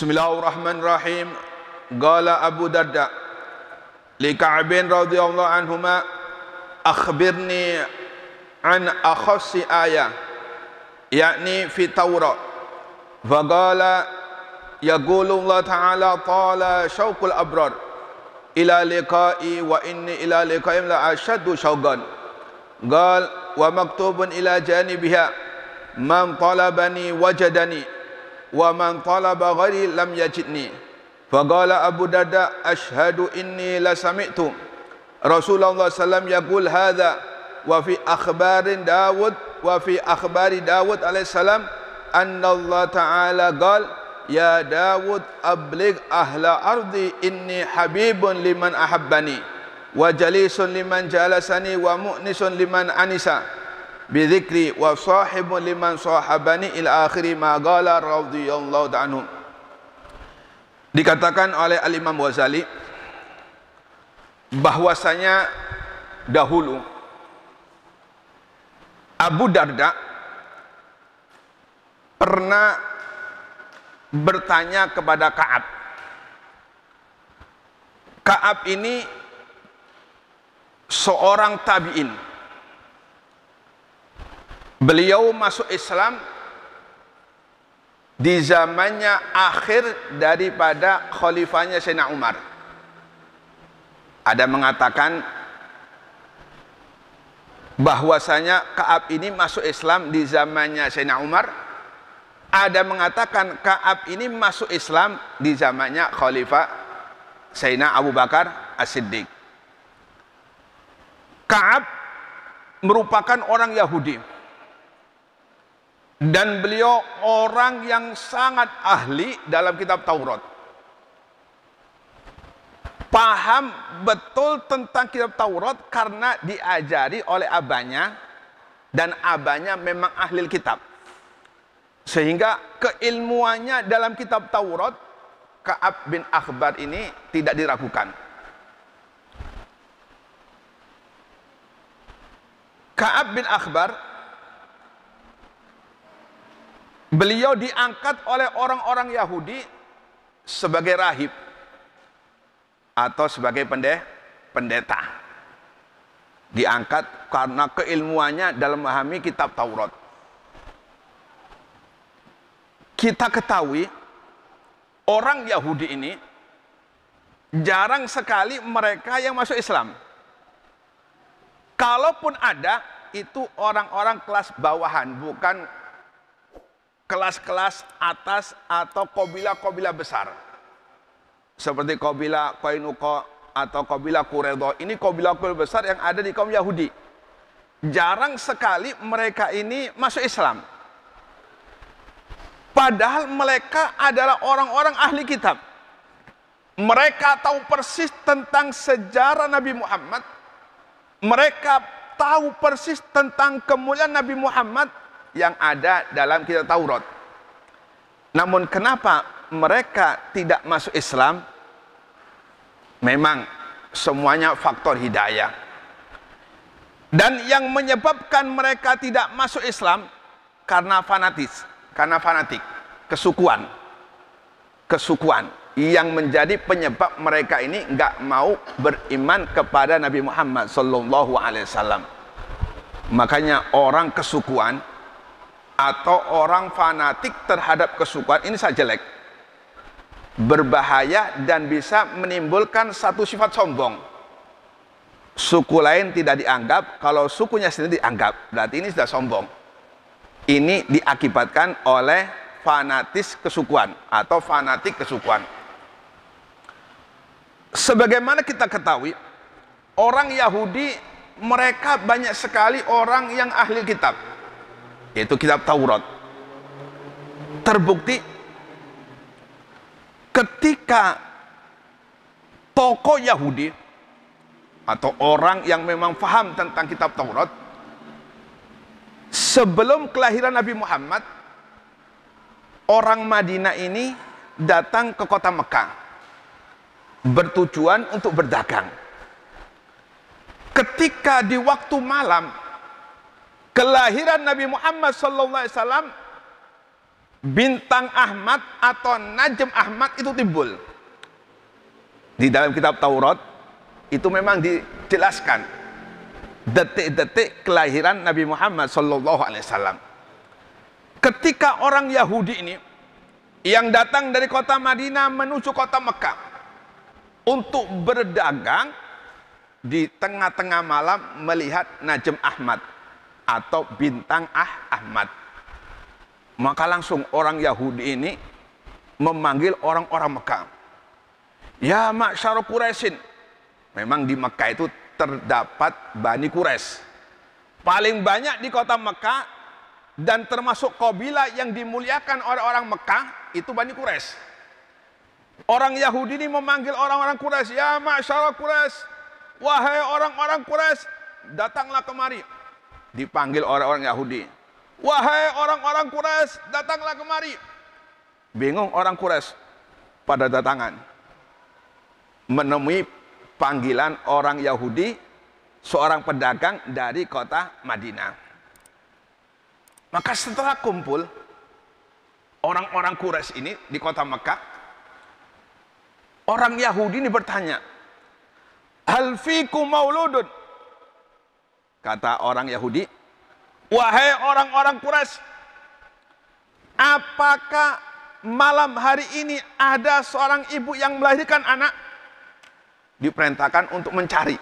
Bismillahirrahmanirrahim. Qala Abu Darda li Ka'bin radhiyallahu anhuma, akhbirni an akhassi ayah, yakni fi Taurat. Faqala yaqulu Allah Ta'ala tala syauqul abrar ila liqa'i wa inni ila liqa'im la ashaddu syauqan. Qal wa maktubun ila janibiha man talabani wajadani wa man talaba ghairi lam yajidni. Faqala Abu Darda ashhadu inni la sami'tu Rasulullah sallam yaqul hadha wa fi akhbarin Dawud wa fi akhbari Dawud alaihi salam anna Allah Ta'ala qala ya Dawud abligh ahla ardi inni habibun liman ahabbani wa jalisun liman jalasani wa mu'nisun liman anisa bidzikri wa sahibun liman sahabani ila akhiri ma qala radhiyallahu anhu. Dikatakan oleh Al-Imam Ghazali bahwasanya dahulu Abu Darda pernah bertanya kepada Ka'ab. Ka'ab ini seorang tabi'in. Beliau masuk Islam di zamannya akhir daripada khalifahnya Sayyidina Umar. Ada mengatakan bahwasanya Ka'ab ini masuk Islam di zamannya Sayyidina Umar. Ada mengatakan Ka'ab ini masuk Islam di zamannya khalifah Sayyidina Abu Bakar As-Siddiq. Ka'ab merupakan orang Yahudi. Dan beliau orang yang sangat ahli dalam kitab Taurat. Paham betul tentang kitab Taurat karena diajari oleh abahnya. Dan abahnya memang ahli kitab. Sehingga keilmuannya dalam kitab Taurat, Ka'ab bin Akhbar ini tidak diragukan. Ka'ab bin Akhbar, beliau diangkat oleh orang-orang Yahudi sebagai rahib atau sebagai pendeta. Diangkat karena keilmuannya dalam memahami kitab Taurat. Kita ketahui orang Yahudi ini jarang sekali mereka yang masuk Islam. Kalaupun ada, itu orang-orang kelas bawahan, bukan kelas-kelas atas atau kabilah-kabilah besar. Seperti kabilah Qainuqa atau kabilah Quraidah. Ini kabilah-kabilah besar yang ada di kaum Yahudi. Jarang sekali mereka ini masuk Islam. Padahal mereka adalah orang-orang ahli kitab. Mereka tahu persis tentang sejarah Nabi Muhammad. Mereka tahu persis tentang kemuliaan Nabi Muhammad yang ada dalam kitab Taurat. Namun kenapa mereka tidak masuk Islam? Memang semuanya faktor hidayah. Dan yang menyebabkan mereka tidak masuk Islam karena fanatik, kesukuan yang menjadi penyebab mereka ini enggak mau beriman kepada Nabi Muhammad sallallahu alaihi wasallam. Makanya orang kesukuan atau orang fanatik terhadap kesukuan ini sangat jelek, berbahaya dan bisa menimbulkan satu sifat sombong. Suku lain tidak dianggap, kalau sukunya sendiri dianggap, berarti ini sudah sombong. Ini diakibatkan oleh fanatis kesukuan atau fanatik kesukuan. Sebagaimana kita ketahui, orang Yahudi mereka banyak sekali orang yang ahli kitab, yaitu kitab Taurat. Terbukti ketika tokoh Yahudi atau orang yang memang paham tentang kitab Taurat, sebelum kelahiran Nabi Muhammad, orang Madinah ini datang ke kota Mekah bertujuan untuk berdagang. Ketika di waktu malam kelahiran Nabi Muhammad SAW bintang Ahmad atau Najm Ahmad itu timbul. Di dalam kitab Taurat itu memang dijelaskan detik-detik kelahiran Nabi Muhammad SAW. Ketika orang Yahudi ini yang datang dari kota Madinah menuju kota Mekah untuk berdagang, di tengah-tengah malam melihat Najm Ahmad atau bintang Ahmad, maka langsung orang Yahudi ini memanggil orang-orang Mekah, ya ma'syar Quraisyin. Memang di Mekah itu terdapat Bani Quraisy paling banyak di kota Mekah, dan termasuk kabilah yang dimuliakan oleh orang Mekah itu Bani Quraisy. Orang Yahudi ini memanggil orang-orang Quraisy, ya ma'syar Quraisy, wahai orang-orang Quraisy, datanglah kemari. Dipanggil orang-orang Yahudi, wahai orang-orang Quraisy, datanglah kemari. Bingung orang Quraisy pada datangan, menemui panggilan orang Yahudi, seorang pedagang dari kota Madinah. Maka setelah kumpul orang-orang Quraisy ini di kota Mekah, orang Yahudi ini bertanya, hal fikum mauludun? Kata orang Yahudi, wahai orang-orang Quraisy, apakah malam hari ini ada seorang ibu yang melahirkan anak? Diperintahkan untuk mencari.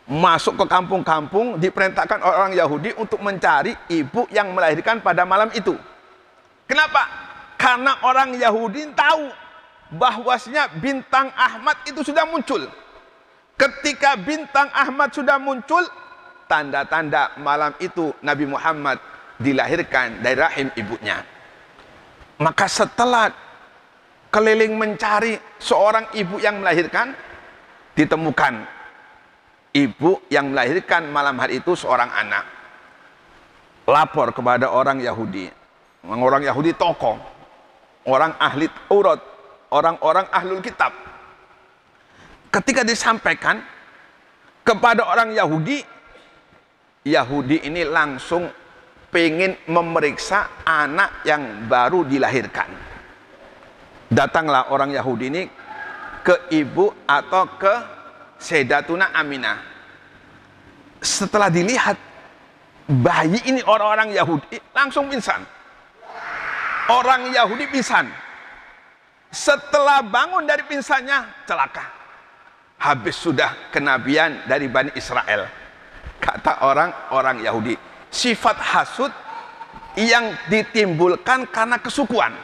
Masuk ke kampung-kampung, diperintahkan orang Yahudi untuk mencari ibu yang melahirkan pada malam itu. Kenapa? Karena orang Yahudi tahu bahwasanya bintang Ahmad itu sudah muncul. Ketika bintang Ahmad sudah muncul, tanda-tanda malam itu Nabi Muhammad dilahirkan dari rahim ibunya. Maka setelah keliling mencari seorang ibu yang melahirkan, ditemukan ibu yang melahirkan malam hari itu seorang anak. Lapor kepada orang Yahudi. Orang Yahudi tokoh, orang ahli Taurat, orang-orang ahlul kitab. Ketika disampaikan kepada orang Yahudi, Yahudi ini langsung pengen memeriksa anak yang baru dilahirkan. Datanglah orang Yahudi ini ke ibu atau ke Sayyidatuna Aminah. Setelah dilihat bayi ini, orang-orang Yahudi langsung pingsan. Orang Yahudi pingsan. Setelah bangun dari pingsannya, celaka. Habis sudah kenabian dari Bani Israel. Kata orang-orang Yahudi, sifat hasud yang ditimbulkan karena kesukuan.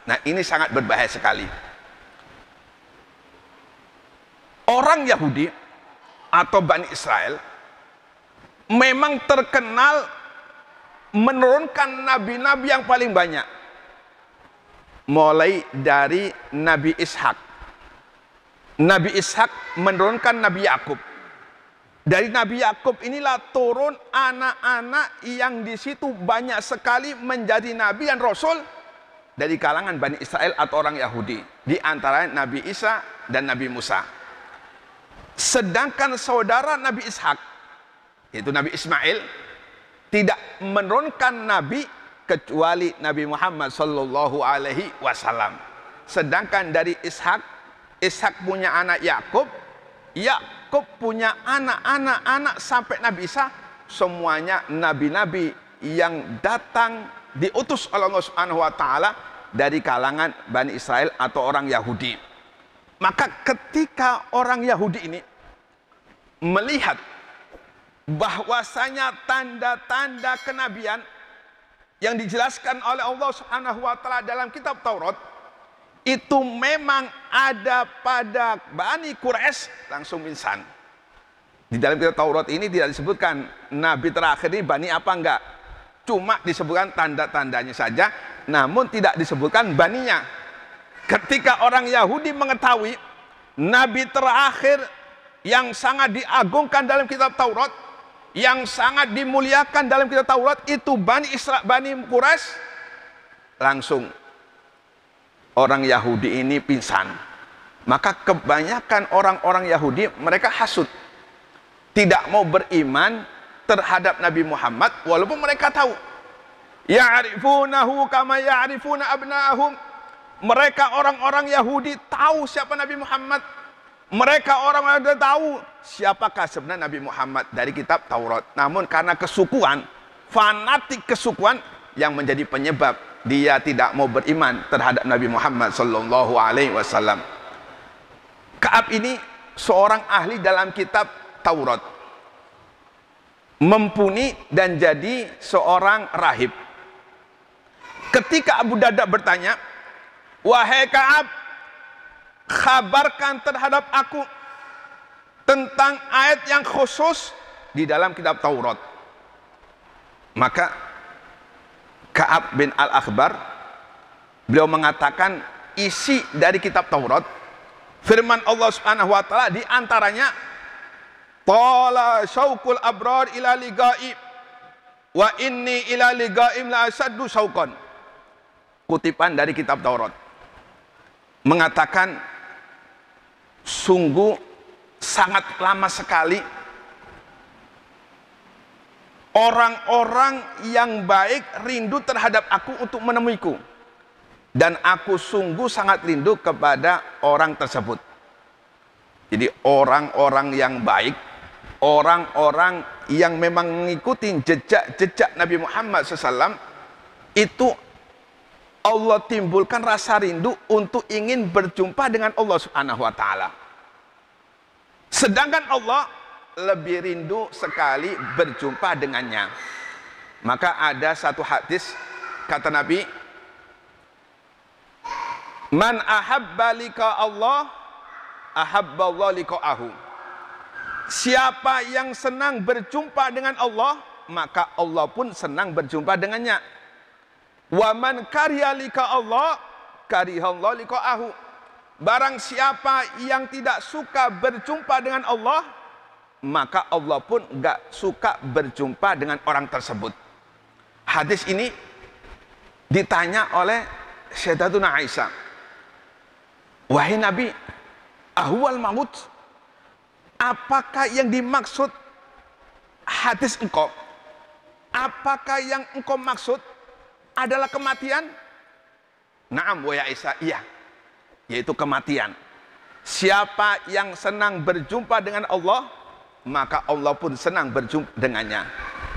Nah, ini sangat berbahaya sekali. Orang Yahudi atau Bani Israel memang terkenal menurunkan nabi-nabi yang paling banyak. Mulai dari Nabi Ishak. Nabi Ishak menurunkan Nabi Yakub. Dari Nabi Yakub inilah turun anak-anak yang di situ banyak sekali menjadi nabi dan rasul dari kalangan Bani Israel atau orang Yahudi. Di antara Nabi Isa dan Nabi Musa. Sedangkan saudara Nabi Ishak, yaitu Nabi Ismail, tidak menurunkan nabi kecuali Nabi Muhammad sallallahu alaihi wasallam. Sedangkan dari Ishak, Ishak punya anak Yakub, Yakub punya anak-anak sampai Nabi Isa, semuanya nabi-nabi yang datang diutus oleh Allah Subhanahu wa taala dari kalangan Bani Israel atau orang Yahudi. Maka ketika orang Yahudi ini melihat bahwasanya tanda-tanda kenabian yang dijelaskan oleh Allah Subhanahu wa taala dalam kitab Taurat itu memang ada pada Bani Quraisy, langsung pingsan. Di dalam kitab Taurat ini tidak disebutkan nabi terakhir ini Bani apa enggak. Cuma disebutkan tanda-tandanya saja, namun tidak disebutkan baninya. Ketika orang Yahudi mengetahui nabi terakhir yang sangat diagungkan dalam kitab Taurat, yang sangat dimuliakan dalam kitab Taurat itu Bani Quraisy, langsung orang Yahudi ini pingsan. Maka kebanyakan orang-orang Yahudi mereka hasud, tidak mau beriman terhadap Nabi Muhammad walaupun mereka tahu Ya'rifunahu kama ya'rifuna abna'ahum. Mereka orang-orang Yahudi tahu siapa Nabi Muhammad. Mereka orang-orang yang tahu siapakah sebenarnya Nabi Muhammad dari kitab Taurat. Namun karena kesukuan, fanatik kesukuan yang menjadi penyebab dia tidak mau beriman terhadap Nabi Muhammad sallallahu alaihi wasallam. Ka'ab ini seorang ahli dalam kitab Taurat, mumpuni dan jadi seorang rahib. Ketika Abu Darda bertanya, wahai Ka'ab, khabarkan terhadap aku tentang ayat yang khusus di dalam kitab Taurat. Maka Ka'ab bin Al-Akhbar, beliau mengatakan isi dari kitab Taurat, firman Allah Subhanahu wa taala di antaranya, tala syauqul abrar ila liga'i wa inni ila liga'im la asaddu syauqan. Kutipan dari kitab Taurat mengatakan, sungguh sangat lama sekali orang-orang yang baik rindu terhadap aku untuk menemuiku, dan aku sungguh sangat rindu kepada orang tersebut. Jadi orang-orang yang baik, orang-orang yang memang mengikuti jejak-jejak Nabi Muhammad SAW, itu Allah timbulkan rasa rindu untuk ingin berjumpa dengan Allah Subhanahu wa taala. Sedangkan Allah lebih rindu sekali berjumpa dengannya. Maka ada satu hadis, kata Nabi, man ahabba liqa Allah, ahabba Allah liqa'ahu. Siapa yang senang berjumpa dengan Allah, maka Allah pun senang berjumpa dengannya. Wa man kariha liqa Allah, kariha Allah liqa'ahu. Barang siapa yang tidak suka berjumpa dengan Allah, maka Allah pun enggak suka berjumpa dengan orang tersebut. Hadis ini ditanya oleh Sayyidatuna Aisyah, wahai Nabi, ahwal maut, apakah yang dimaksud hadis engkau? Apakah yang engkau maksud adalah kematian? Naam wahai Aisyah, iya, yaitu kematian. Siapa yang senang berjumpa dengan Allah, maka Allah pun senang berjumpa dengannya.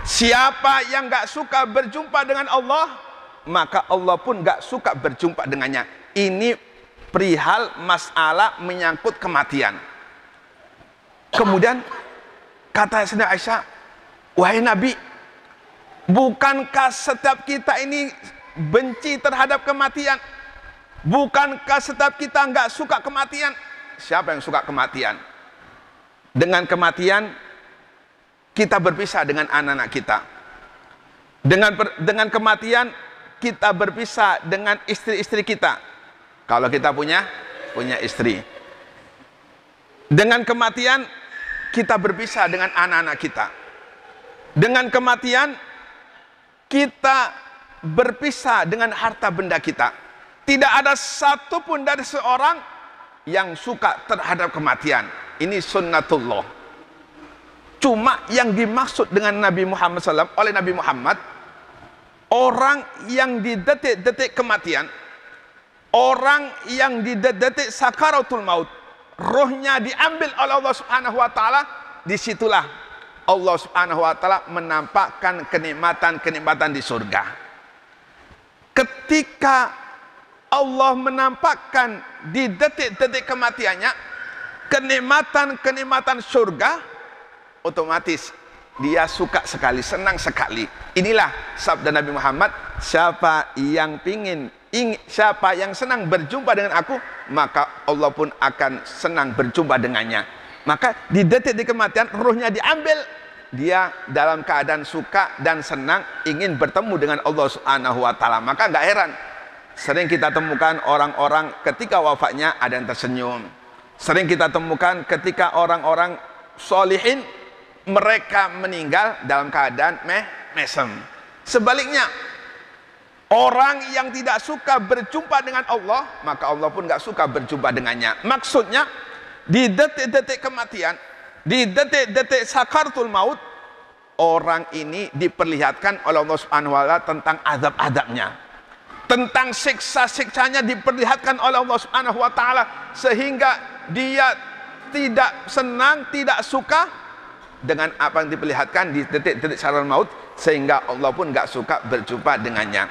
Siapa yang gak suka berjumpa dengan Allah, maka Allah pun gak suka berjumpa dengannya. Ini perihal masalah menyangkut kematian. Kemudian kata Sayyidah Aisyah, wahai Nabi, bukankah setiap kita ini benci terhadap kematian? Bukankah setiap kita nggak suka kematian? Siapa yang suka kematian? Dengan kematian kita berpisah dengan anak-anak kita. Dengan kematian kita berpisah dengan istri-istri kita. Kalau kita punya istri. Dengan kematian kita berpisah dengan anak-anak kita. Dengan kematian kita berpisah dengan harta benda kita. Tidak ada satupun dari seorang yang suka terhadap kematian. Ini sunnatullah. Cuma yang dimaksud dengan Nabi Muhammad SAW, oleh Nabi Muhammad, orang yang di detik-detik kematian, orang yang di detik sakaratul maut, rohnya diambil oleh Allah Subhanahu wa taala, disitulah Allah Subhanahu wa taala menampakkan kenikmatan-kenikmatan di surga. Ketika Allah menampakkan di detik-detik kematiannya kenikmatan-kenikmatan surga, otomatis dia suka sekali, senang sekali. Inilah sabda Nabi Muhammad, siapa yang senang berjumpa dengan aku, maka Allah pun akan senang berjumpa dengannya. Maka di detik-detik kematian rohnya diambil, dia dalam keadaan suka dan senang ingin bertemu dengan Allah Subhanahu wa taala. Maka enggak heran sering kita temukan orang-orang ketika wafatnya ada yang tersenyum. Sering kita temukan ketika orang-orang solihin mereka meninggal dalam keadaan mesem. Sebaliknya, orang yang tidak suka berjumpa dengan Allah, maka Allah pun gak suka berjumpa dengannya. Maksudnya, di detik-detik kematian, di detik-detik sakaratul maut, orang ini diperlihatkan oleh Allah Subhanahu wa taala tentang azab-azabnya, tentang siksa-siksanya diperlihatkan oleh Allah Subhanahu wa taala, sehingga dia tidak senang, tidak suka dengan apa yang diperlihatkan di detik-detik sakaratul maut, sehingga Allah pun gak suka berjumpa dengannya.